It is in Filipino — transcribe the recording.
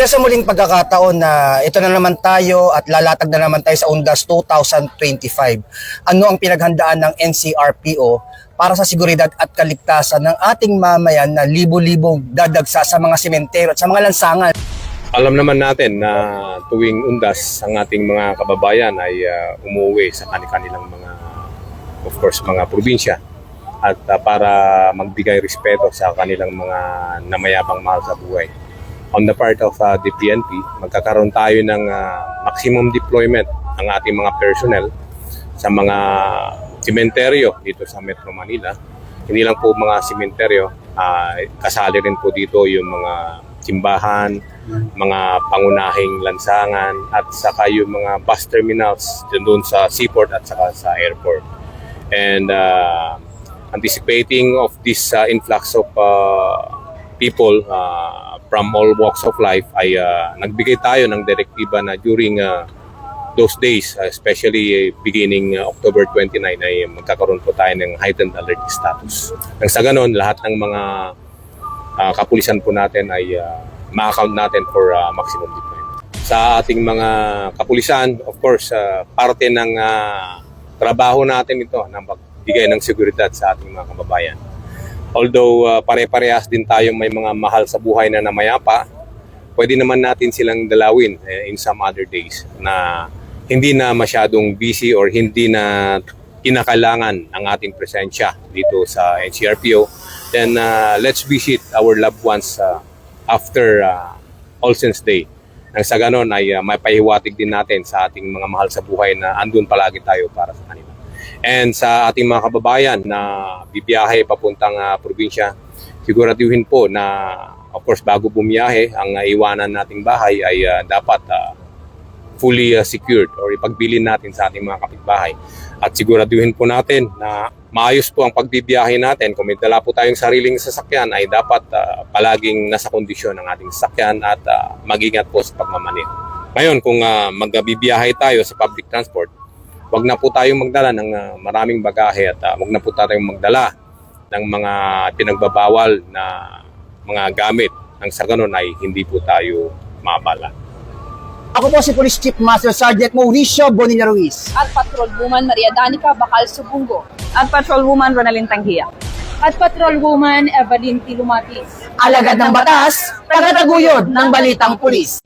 Sa muling pagkakataon na ito na naman tayo at lalatag na naman tayo sa Undas 2025. Ano ang pinaghandaan ng NCRPO para sa seguridad at kaligtasan ng ating mamayan na libo-libong dadagsa sa mga sementeryo at sa mga lansangan? Alam naman natin na tuwing Undas ang ating mga kababayan ay umuwi sa kanilang mga, of course, mga probinsya at para magbigay respeto sa kanilang mga namayapang mahal sa buhay. On the part of the PNP, magkakaroon tayo ng maximum deployment ng ating mga personnel sa mga sementeryo dito sa Metro Manila. Hindi lang po mga sementeryo, kasali rin po dito yung mga simbahan, mga pangunahing lansangan at saka yung mga bus terminals doon sa seaport at saka sa airport. And anticipating of this influx of people from all walks of life ay nagbigay tayo ng direktiba na during those days, especially beginning October 29 ay magkakaroon po tayo ng heightened alert status. Nang sa ganon, lahat ng mga kapulisan po natin ay ma-account natin for maximum deployment. Sa ating mga kapulisan, of course, parte ng trabaho natin ito na magbigay ng seguridad sa ating mga kababayan. Although pare-parehas din tayong may mga mahal sa buhay na namayapa, pwede naman natin silang dalawin in some other days na hindi na masyadong busy or hindi na kinakailangan ang ating presensya dito sa NCRPO. Then let's visit our loved ones after All Saints Day. Nang sa ganon ay mapahiwatig din natin sa ating mga mahal sa buhay na andun palagi tayo para sa kanila. And sa ating mga kababayan na bibiyahe papuntang probinsya, siguraduhin po na of course bago bumiyahe, ang iwanan nating bahay ay dapat fully secured or ipagbilin natin sa ating mga kapitbahay. At siguraduhin po natin na maayos po ang pagbibiyahe natin. Kung may dala po tayong sariling sasakyan ay dapat palaging nasa kondisyon ng ating sasakyan at mag-ingat po sa pagmamaneho. Ngayon kung magbibiyahe tayo sa public transport, wag na po tayong magdala ng maraming bagahe at wag na po tayong magdala ng mga pinagbabawal na mga gamit. Nang sa ganun ay hindi po tayo maabala. Ako po si Police Chief Master Sergeant Mauricio Bonilla Ruiz. At Patrolwoman Maria Danica Bacal Subungo. At Patrolwoman Ronalyn Tanghia. At Patrolwoman Evelyn Tilumatis. Alagad ng batas, tagataguyod ng balitang pulis.